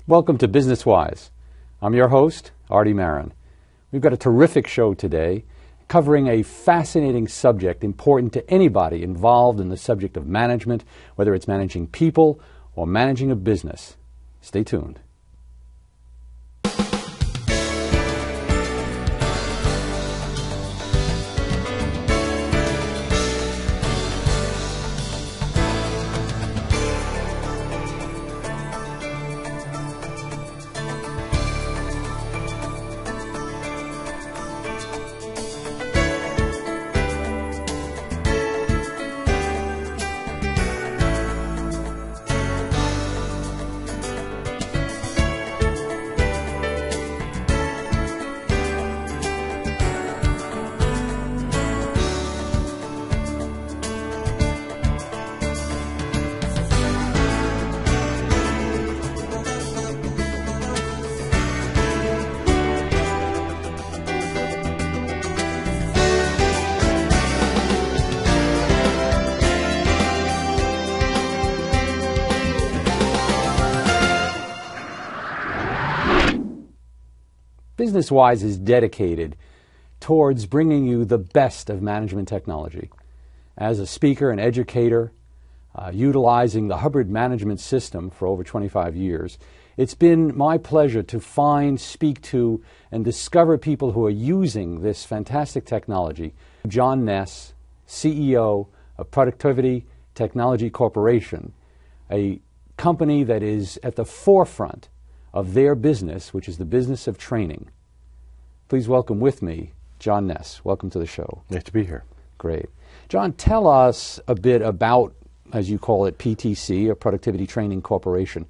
Welcome to BusinessWise. I'm your host, Arte Marin. We've got a terrific show today covering a fascinating subject important to anybody involved in the subject of management, whether it's managing people or managing a business. Stay tuned. BusinessWise is dedicated towards bringing you the best of management technology. As a speaker and educator, utilizing the Hubbard management system for over 25 years, it's been my pleasure to find, speak to, and discover people who are using this fantastic technology. John Ness, CEO of Productivity Technology Corporation, a company that is at the forefront of their business, which is the business of training. Please welcome with me, John Ness. Welcome to the show. Nice to be here. Great. John, tell us a bit about, as you call it, PTC, or Productivity Training Corporation.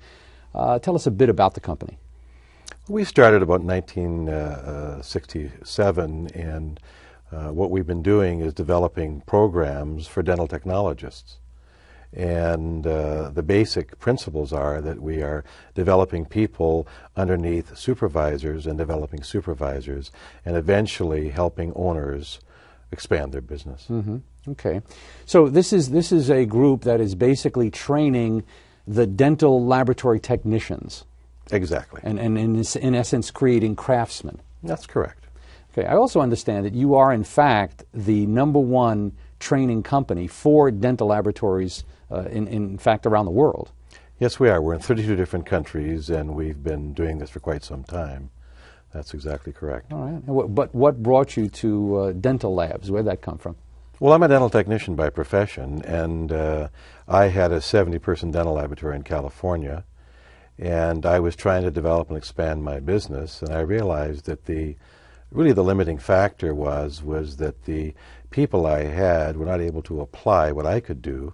Tell us a bit about the company. We started about 1967, and what we've been doing is developing programs for dental technologists. And the basic principles are that we are developing people underneath supervisors and developing supervisors and eventually helping owners expand their business. Mm-hmm. Okay. So this is a group that is basically training the dental laboratory technicians. Exactly. And in essence creating craftsmen. That's correct. Okay. I also understand that you are in fact the #1 training company for dental laboratories in fact around the world. Yes, we are. We're in 32 different countries, and we've been doing this for quite some time. That's exactly correct. All right. But what brought you to dental labs? Where did that come from? Well, I'm a dental technician by profession, and I had a 70-person dental laboratory in California, and I was trying to develop and expand my business, and I realized that really the limiting factor was that the people I had were not able to apply what I could do.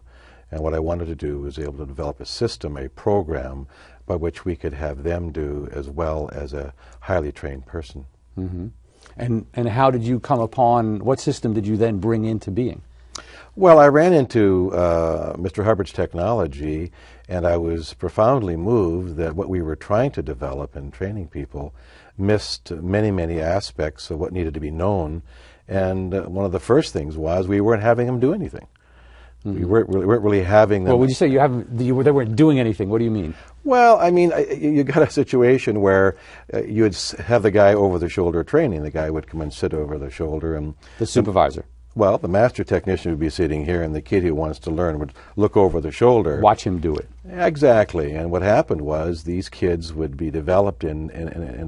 And what I wanted to do was able to develop a system, a program, by which we could have them do as well as a highly trained person. Mm-hmm. And how did you come upon, what system did you then bring into being? Well, I ran into Mr. Hubbard's technology, and I was profoundly moved that what we were trying to develop in training people missed many, many aspects of what needed to be known. And one of the first things was we weren't having them do anything. We weren't really having them. Well, when you say they weren't doing anything, what do you mean? Well, I mean, you got a situation where you would have the guy over the shoulder training. The guy would come and sit over the shoulder, and the supervisor. Well, the master technician would be sitting here, and the kid who wants to learn would look over the shoulder. Watch him do it. Exactly. And what happened was these kids would be developed in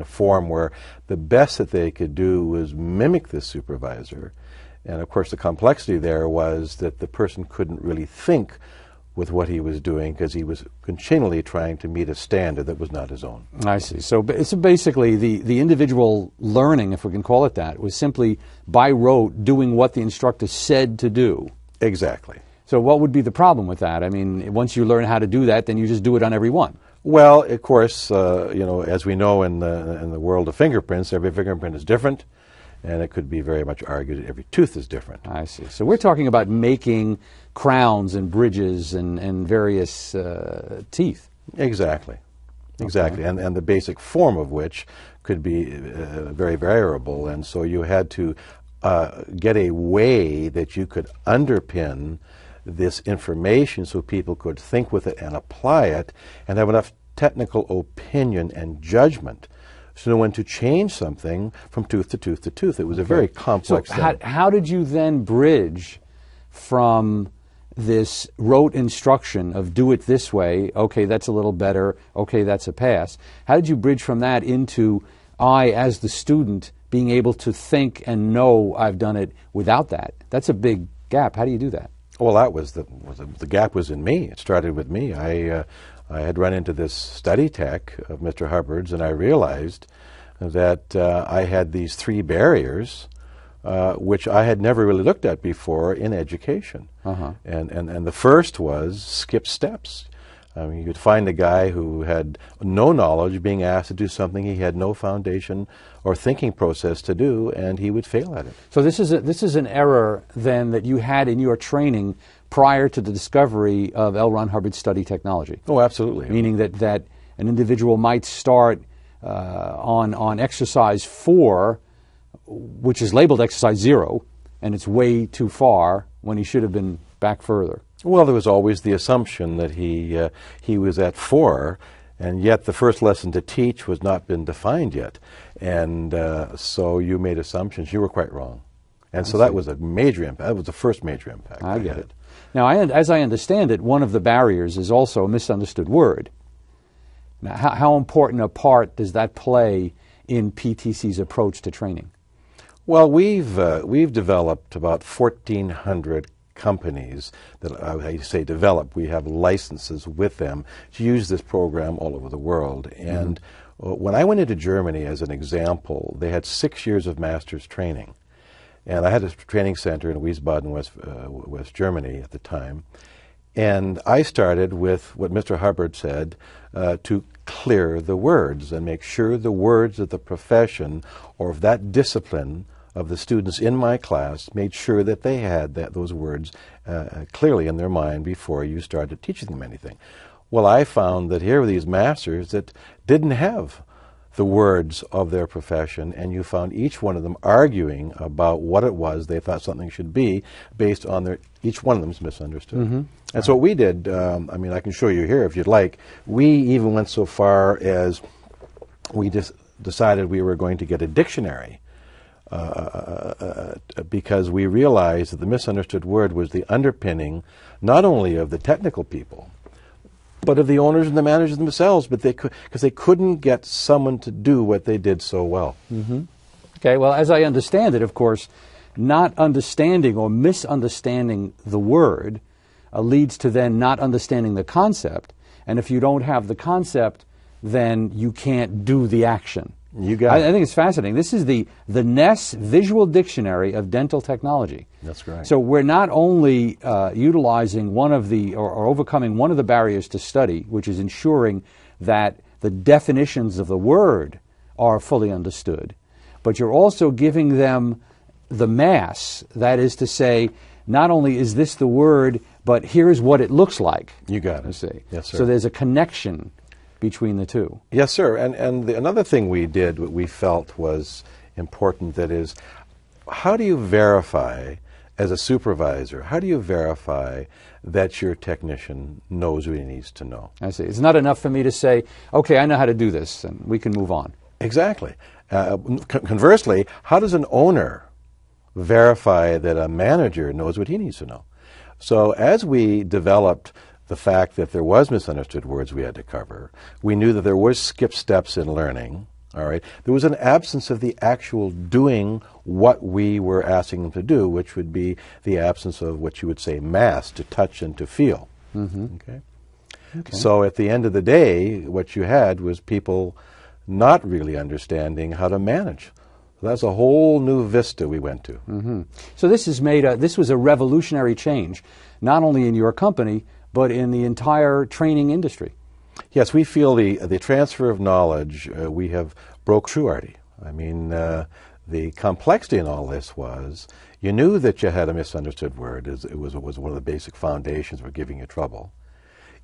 a form where the best that they could do was mimic the supervisor. And of course, the complexity there was that the person couldn't really think with what he was doing because he was continually trying to meet a standard that was not his own. I see. So basically the individual learning, if we can call it that, was simply by rote doing what the instructor said to do. Exactly. So what would be the problem with that? I mean, once you learn how to do that, then you just do it on every one. Well, of course, as we know in the world of fingerprints, every fingerprint is different. And it could be very much argued that every tooth is different. I see. So we're talking about making crowns and bridges and various teeth. Exactly. Exactly. Okay. And the basic form of which could be very variable. And so you had to get a way that you could underpin this information so people could think with it and apply it and have enough technical opinion and judgment to know when to change something from tooth to tooth to tooth. It was a very complex thing. How did you then bridge from this rote instruction of do it this way, okay, that's a little better, okay, that's a pass. How did you bridge from that into I, as the student, being able to think and know I've done it without that? That's a big gap. How do you do that? Well, that was the gap was in me. It started with me. I had run into this study tech of Mr. Hubbard's, and I realized that I had these three barriers which I had never really looked at before in education. And the first was skip steps. I mean, you'd find a guy who had no knowledge being asked to do something he had no foundation or thinking process to do, and he would fail at it. So this is an error then that you had in your training prior to the discovery of L. Ron Hubbard's study technology. Oh, absolutely. Meaning that an individual might start on exercise 4, which is labeled exercise 0, and it's way too far when he should have been back further. Well, there was always the assumption that he was at 4, and yet the first lesson to teach was not been defined yet. And so you made assumptions. You were quite wrong. And so that was a major impact. That was the first major impact. I get it. Now, as I understand it, one of the barriers is also a misunderstood word. Now, how important a part does that play in PTC's approach to training? Well, we've developed about 1,400 companies that I say develop. We have licenses with them to use this program all over the world. And when I went into Germany, as an example, they had 6 years of master's training. And I had a training center in Wiesbaden, West Germany at the time. And I started with what Mr. Hubbard said, to clear the words and make sure the words of the profession or of that discipline of the students in my class made sure that they had those words clearly in their mind before you started teaching them anything. Well, I found that here were these masters that didn't have the words of their profession, and you found each one of them arguing about what it was they thought something should be based on each one of them's misunderstood. And so what we did, I mean, I can show you here if you'd like, we even went so far as we just decided we were going to get a dictionary because we realized that the misunderstood word was the underpinning not only of the technical people, but of the owners and the managers themselves, but because they couldn't get someone to do what they did so well. Okay, well, as I understand it, of course, not understanding or misunderstanding the word leads to then not understanding the concept, and if you don't have the concept, then you can't do the action. You got it. I think it's fascinating. This is the Ness Visual Dictionary of Dental Technology. That's right. So we're not only utilizing one of the, or overcoming one of the barriers to study, which is ensuring that the definitions of the word are fully understood, but you're also giving them the mass. That is to say, not only is this the word, but here's what it looks like. You got it. You see. Yes, sir. So there's a connection between the two. Yes, sir. And another thing we did, what we felt was important, that is, how do you verify, as a supervisor, how do you verify that your technician knows what he needs to know? I see. It's not enough for me to say, okay, I know how to do this, and we can move on. Exactly. Conversely, how does an owner verify that a manager knows what he needs to know? So as we developed the fact that there was misunderstood words we had to cover, we knew that there were skip steps in learning, all right? There was an absence of the actual doing what we were asking them to do, which would be the absence of what you would say mass, to touch and to feel. Okay? So at the end of the day, what you had was people not really understanding how to manage. That's a whole new vista we went to. So this was a revolutionary change, not only in your company, but in the entire training industry. Yes, we feel the transfer of knowledge, we have broke through, Arte. I mean, the complexity in all this was, you knew that you had a misunderstood word. It was one of the basic foundations for giving you trouble.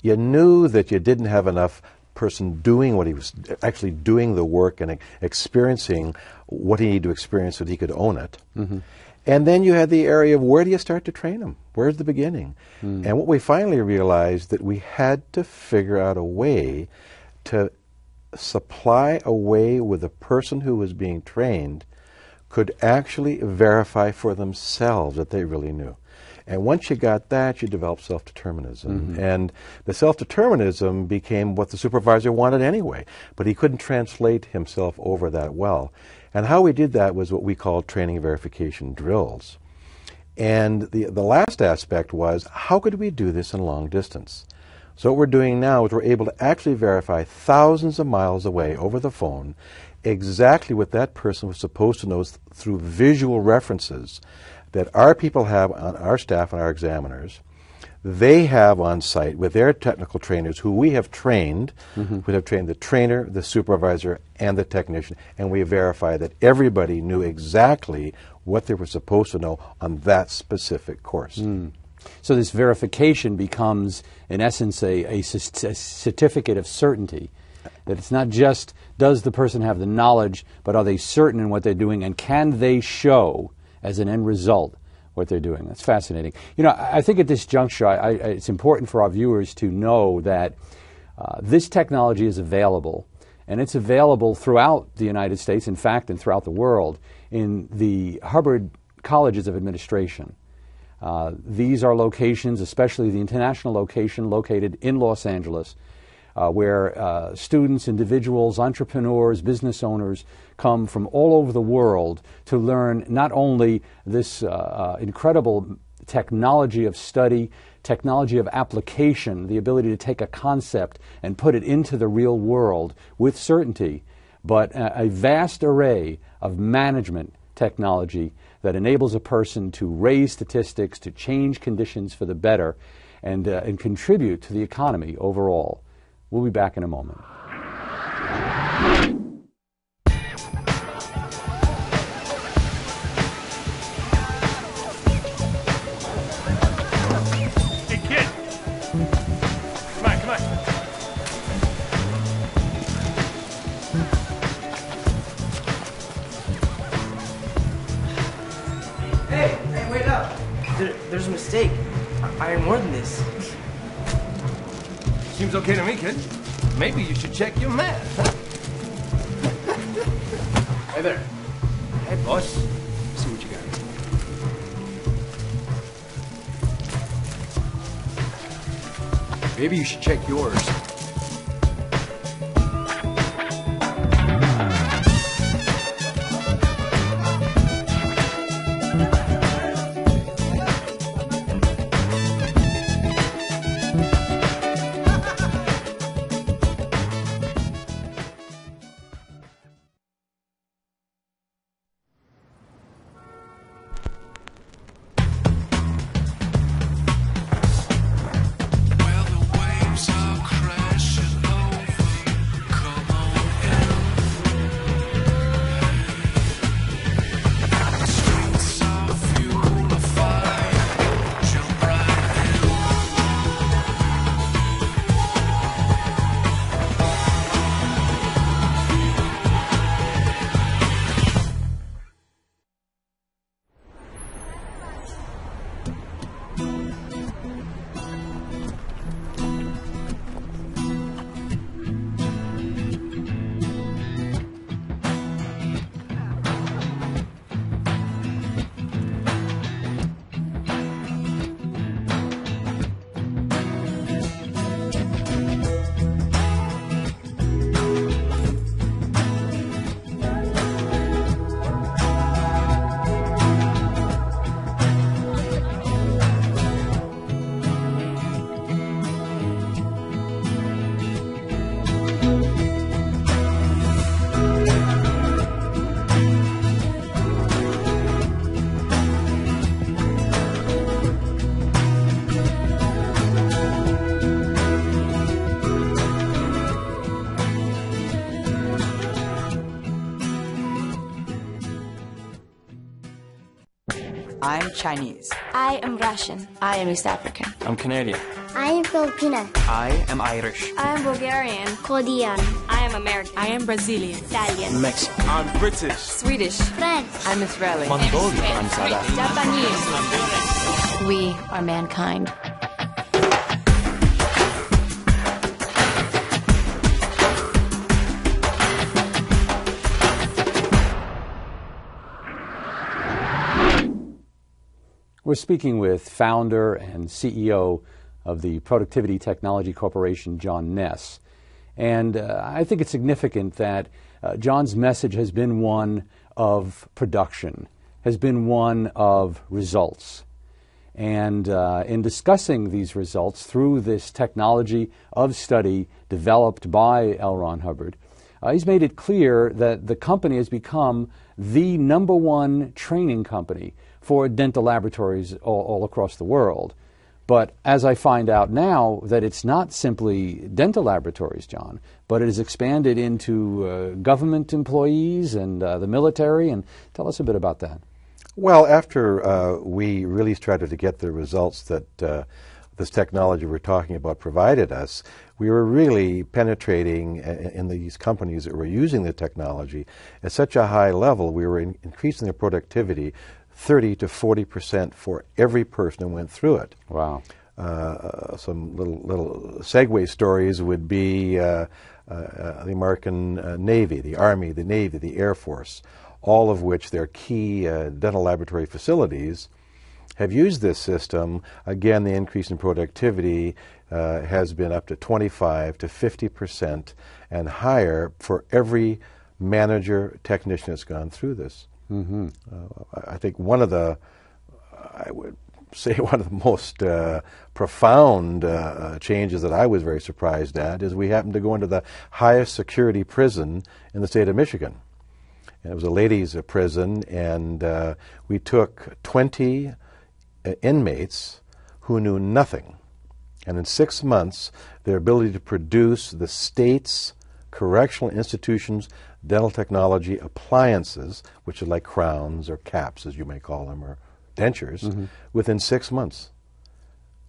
You knew that you didn't have enough person doing what he was, actually doing the work and experiencing what he needed to experience so that he could own it. And then you had the area of where do you start to train them? Where's the beginning? And what we finally realized that we had to figure out a way to supply a way where the person who was being trained could actually verify for themselves that they really knew. And once you got that, you developed self-determinism. And the self-determinism became what the supervisor wanted anyway, but he couldn't translate himself over that well. And how we did that was what we called training verification drills. And the last aspect was, how could we do this in long distance? So what we're doing now is we're able to actually verify thousands of miles away over the phone exactly what that person was supposed to know through visual references that our people have on our staff and our examiners. They have on site with their technical trainers who we have trained. We have trained the trainer, the supervisor, and the technician, and we verify that everybody knew exactly what they were supposed to know on that specific course. So this verification becomes, in essence, a certificate of certainty. That it's not just does the person have the knowledge, but are they certain in what they're doing, and can they show as an end result what they're doing. That's fascinating. You know, I think at this juncture, it's important for our viewers to know that this technology is available, and it's available throughout the United States, in fact, and throughout the world, in the Hubbard Colleges of Administration. These are locations, especially the international location located in Los Angeles, where students, individuals, entrepreneurs, business owners come from all over the world to learn not only this incredible technology of study, technology of application, the ability to take a concept and put it into the real world with certainty, but a vast array of management technology that enables a person to raise statistics, to change conditions for the better, and contribute to the economy overall. We'll be back in a moment. Hey, kid! Come on, come on. Hey, wait up. There's a mistake. I earn more than this. Seems okay to me, kid. Maybe you should check your math, huh? Hey there. Hey, boss. See what you got. Maybe you should check yours. I'm Chinese. I am Russian. I am East African. I'm Canadian. I am Filipino. I am Irish. I am Bulgarian. Korean. I am American. I am Brazilian. Italian. Mexican. I'm British. Swedish. French. I'm Israeli. Mongolian. I'm South African. Japanese. We are mankind. We're speaking with founder and CEO of the Productivity Technology Corporation, John Ness. And I think it's significant that John's message has been one of production, has been one of results. And in discussing these results through this technology of study developed by L. Ron Hubbard, he's made it clear that the company has become the #1 training company for dental laboratories all across the world. But as I find out now that it's not simply dental laboratories, John, but it has expanded into government employees and the military. And tell us a bit about that. Well, after we really started to get the results that this technology we're talking about provided us, we were really penetrating in these companies that were using the technology at such a high level. We were increasing their productivity 30 to 40% for every person who went through it. Wow. Some little segue stories would be the American Navy, the Army, the Navy, the Air Force, all of which their key dental laboratory facilities have used this system. Again, the increase in productivity has been up to 25 to 50% and higher for every manager, technician that's gone through this. Mm-hmm. I think I would say one of the most profound changes that I was very surprised at is we happened to go into the highest security prison in the state of Michigan. And it was a ladies' prison, and we took 20 inmates who knew nothing. And in 6 months, their ability to produce the state's correctional institutions' dental technology appliances, which are like crowns or caps, as you may call them, or dentures, within 6 months,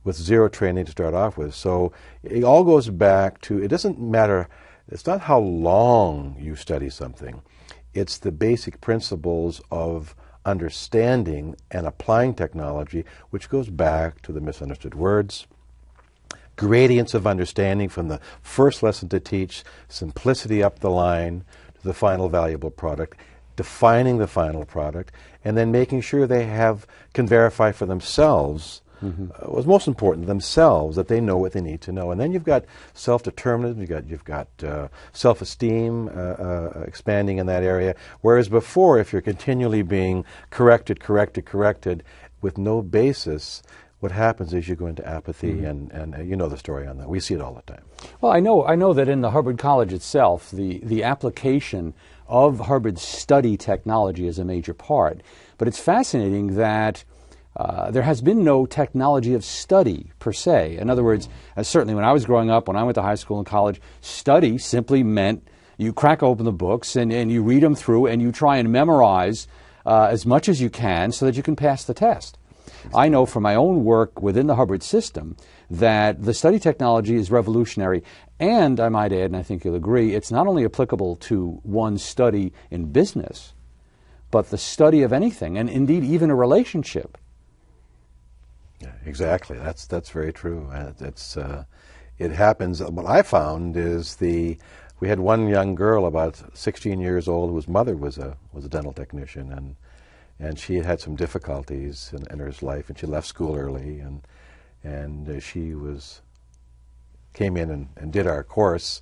with zero training to start off with. So it all goes back to, it doesn't matter, it's not how long you study something, it's the basic principles of understanding and applying technology, which goes back to the misunderstood words, gradients of understanding from the first lesson to teach, simplicity up the line to the final valuable product, defining the final product, and then making sure they can verify for themselves what's most important, themselves, that they know what they need to know. And then you've got self-determinism, you've got self-esteem expanding in that area. Whereas before, if you're continually being corrected with no basis, what happens is you go into apathy, and you know the story on that. We see it all the time. Well, I know that in the Hubbard College itself, the application of Hubbard's study technology is a major part. But it's fascinating that there has been no technology of study per se. In other words, certainly when I was growing up, when I went to high school and college, study simply meant you crack open the books and you read them through and you try and memorize as much as you can so that you can pass the test. I know from my own work within the Hubbard system that the study technology is revolutionary, and I might add, and I think you'll agree, it's not only applicable to one's study in business, but the study of anything, and indeed even a relationship. Yeah, exactly. That's very true. It happens. What I found is we had one young girl about 16 years old whose mother was a dental technician, and she had some difficulties in her life, and she left school early, and she came in and did our course.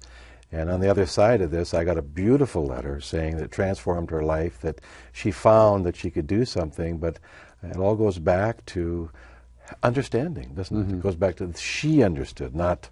And on the other side of this, I got a beautiful letter saying that it transformed her life, that she found that she could do something, but it all goes back to understanding, doesn't it? It goes back to she understood, not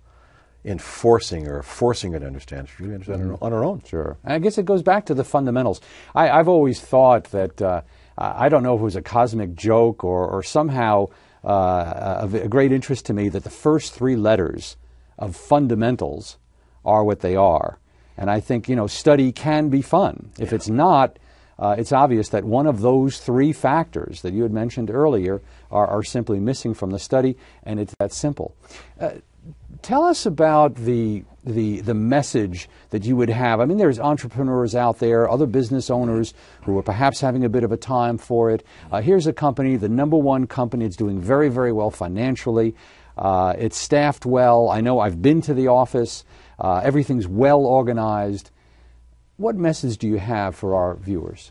enforcing or forcing her to understand. She really understood on her own. Sure. And I guess it goes back to the fundamentals. I've always thought that, I don't know if it was a cosmic joke or somehow of a great interest to me, that the first 3 letters of fundamentals are what they are. And I think, study can be fun. If it's not, it's obvious that one of those 3 factors that you had mentioned earlier are simply missing from the study, and it's that simple. Tell us about the message that you would have. I mean, there's entrepreneurs out there, other business owners who are perhaps having a bit of a time for it. Here's a company, the #1 company. It's doing very, very well financially. It's staffed well. I know I've been to the office. Everything's well organized. What message do you have for our viewers?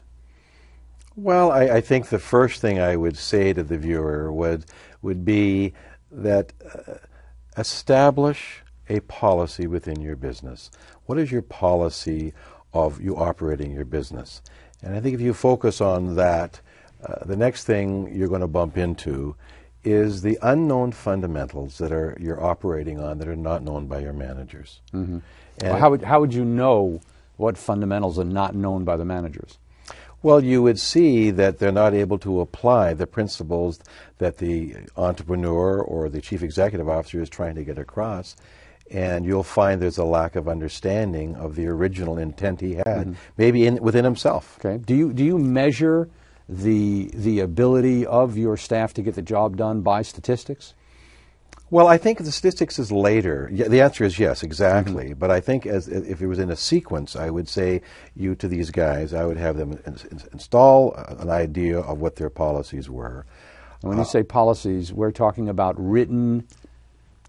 Well, I think the first thing I would say to the viewer would be that establish a policy within your business. What is your policy of you operating your business? And I think if you focus on that, the next thing you're going to bump into is the unknown fundamentals that you're operating on that are not known by your managers. Mm-hmm. And how would you know what fundamentals are not known by the managers? Well, you would see that they're not able to apply the principles that the entrepreneur or the chief executive officer is trying to get across, and you'll find there's a lack of understanding of the original intent he had, maybe within himself. Okay. Do you measure the ability of your staff to get the job done by statistics? Well, I think the statistics is later. The answer is yes, exactly. But I think if it was in a sequence, I would say to these guys, I would have them install an idea of what their policies were. And when you say policies, we're talking about written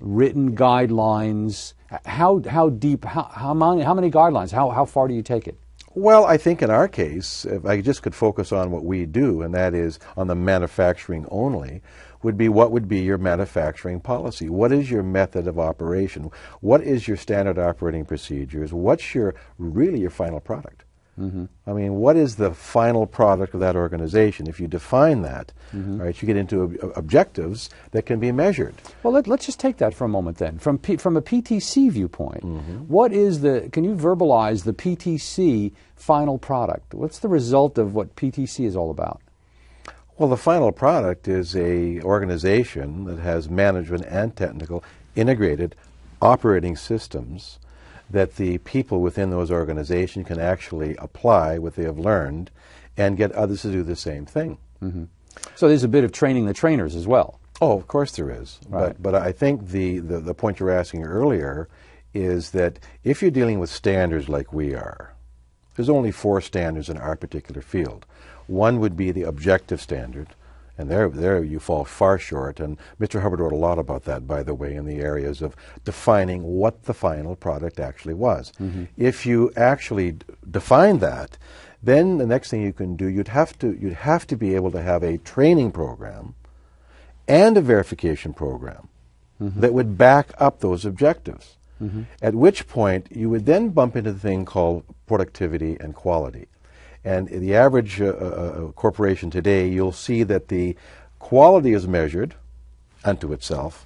guidelines. How deep? How many guidelines? How far do you take it? Well, I think in our case, if I just could focus on what we do, and that is on the manufacturing only, what would be your manufacturing policy? What is your method of operation? What is your standard operating procedures? What's really your final product? Mm-hmm. I mean, what is the final product of that organization? If you define that, right, you get into objectives that can be measured. Well, let's just take that for a moment then. From a PTC viewpoint, can you verbalize the PTC final product? What's the result of what PTC is all about? Well, the final product is a organization that has management and technical integrated operating systems that the people within those organizations can actually apply what they have learned and get others to do the same thing. Mm-hmm. So there's a bit of training the trainers as well. Oh, of course there is. Right. But I think the point you were asking earlier is that if you're dealing with standards like we are, there's only 4 standards in our particular field. One would be the objective standard, and there you fall far short, and Mr. Hubbard wrote a lot about that, by the way, in the areas of defining what the final product actually was. Mm-hmm. If you actually define that, then the next thing you can do, you'd have to be able to have a training program and a verification program that would back up those objectives. Mm-hmm. At which point you would then bump into the thing called productivity and quality. And the average corporation today, you'll see that the quality is measured unto itself,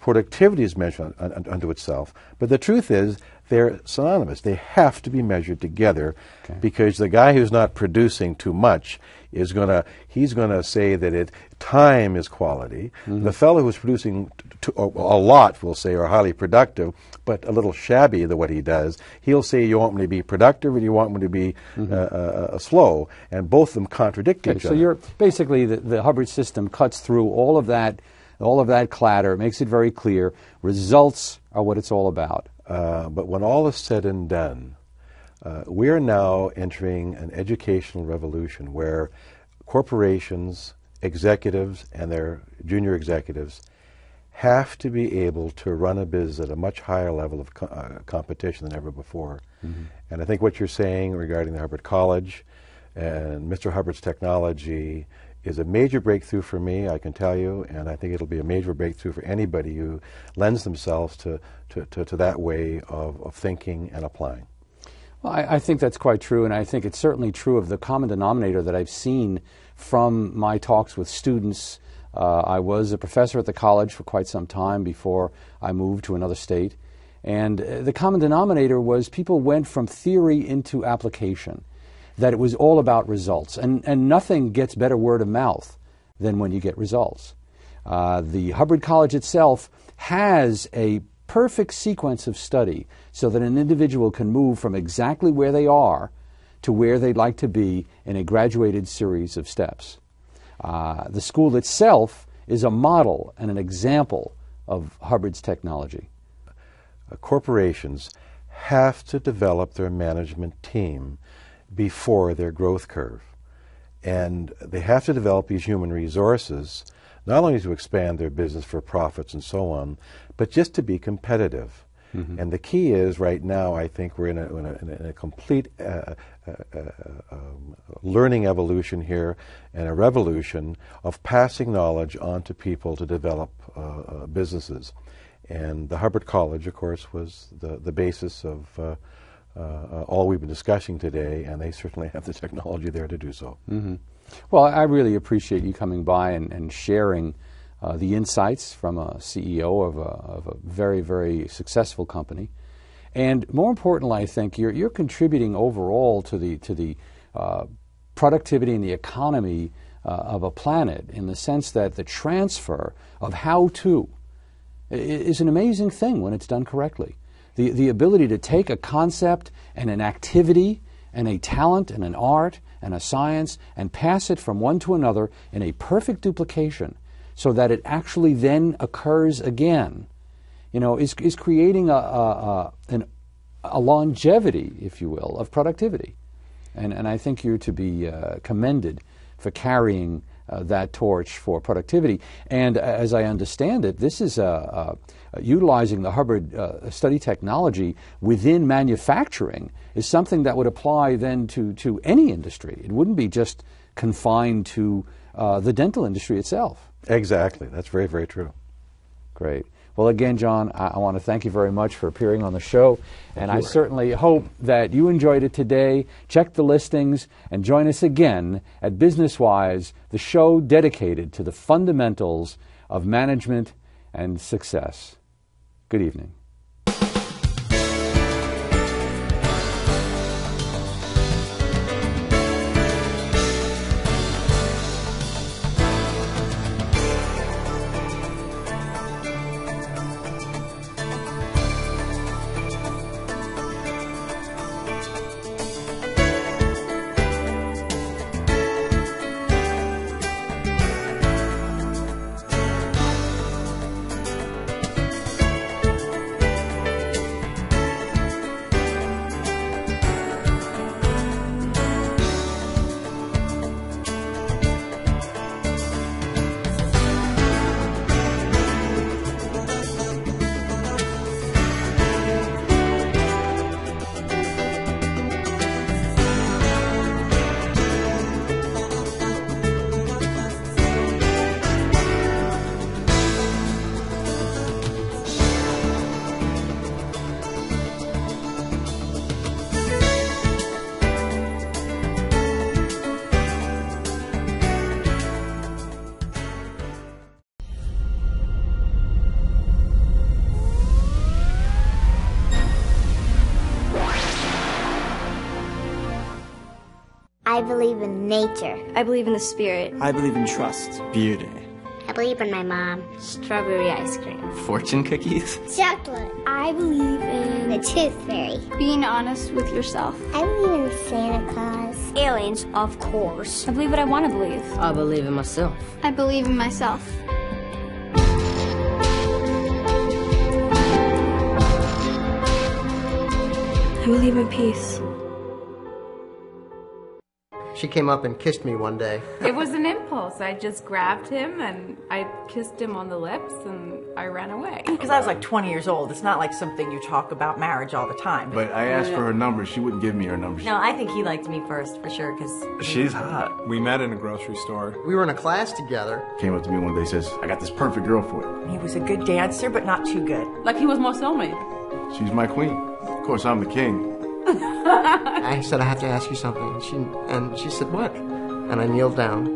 productivity is measured unto itself, but the truth is they're synonymous. They have to be measured together, because the guy who's not producing too much he's going to say that time is quality. Mm-hmm. The fellow who's producing a lot, we'll say, or highly productive, but a little shabby at what he does, he'll say, you want me to be productive or you want me to be slow, and both of them contradict each other. So you're basically the Hubbard system cuts through all of that clatter, makes it very clear. Results are what it's all about. But when all is said and done, we are now entering an educational revolution where corporations, executives, and their junior executives have to be able to run a business at a much higher level of competition than ever before. Mm-hmm. And I think what you're saying regarding the Hubbard College and Mr. Hubbard's technology is a major breakthrough for me, I can tell you, and I think it'll be a major breakthrough for anybody who lends themselves to that way of thinking and applying. Well, I think that's quite true, and I think it's certainly true of the common denominator that I've seen from my talks with students. I was a professor at the college for quite some time before I moved to another state, and the common denominator was people went from theory into application, that it was all about results, and nothing gets better word of mouth than when you get results. The Hubbard College itself has a perfect sequence of study so that an individual can move from exactly where they are to where they'd like to be in a graduated series of steps. The school itself is a model and an example of Hubbard's technology. Corporations have to develop their management team before their growth curve. And they have to develop these human resources not only to expand their business for profits and so on, but just to be competitive. And the key is, right now, I think we're in a complete learning evolution here, and a revolution of passing knowledge on to people to develop businesses. And the Hubbard College, of course, was the basis of all we've been discussing today, and they certainly have the technology there to do so. Well, I really appreciate you coming by and sharing the insights from a CEO of a very, very successful company. And more importantly, I think you're contributing overall to the productivity and the economy of a planet, in the sense that the transfer of how-to is an amazing thing when it's done correctly. The ability to take a concept and an activity and a talent and an art and a science and pass it from one to another in a perfect duplication, so that it actually then occurs again, is creating a longevity, if you will, of productivity. And I think you're to be commended for carrying that torch for productivity. And as I understand it, this is utilizing the Hubbard study technology within manufacturing is something that would apply then to any industry. It wouldn't be just confined to the dental industry itself. Exactly. That's very, very true. Great. Well, again, John, I want to thank you very much for appearing on the show. And I certainly hope that you enjoyed it today. Check the listings and join us again at BusinessWise, the show dedicated to the fundamentals of management and success. Good evening. I believe in nature. I believe in the spirit. I believe in trust. Beauty. I believe in my mom. Strawberry ice cream. Fortune cookies. Chocolate. I believe in the tooth fairy. Being honest with yourself. I believe in Santa Claus. Aliens, of course. I believe what I want to believe. I believe in myself. I believe in myself. I believe in peace. She came up and kissed me one day. It was an impulse. I just grabbed him and I kissed him on the lips and I ran away. Because I was like 20 years old. It's not like something you talk about marriage all the time. But I asked for her number. She wouldn't give me her number. No, I think he liked me first, for sure, because... She's hot. We met in a grocery store. We were in a class together. Came up to me one day, says, I got this perfect girl for you. He was a good dancer, but not too good. Like he was my soulmate. She's my queen. Of course, I'm the king. I said, I have to ask you something. And she said, what? And I kneeled down,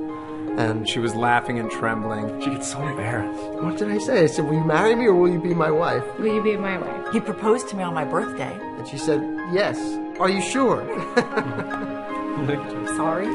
and she was laughing and trembling. She gets so embarrassed. What did I say? I said, will you marry me or will you be my wife? Will you be my wife? He proposed to me on my birthday. And she said, yes. Are you sure? Sorry.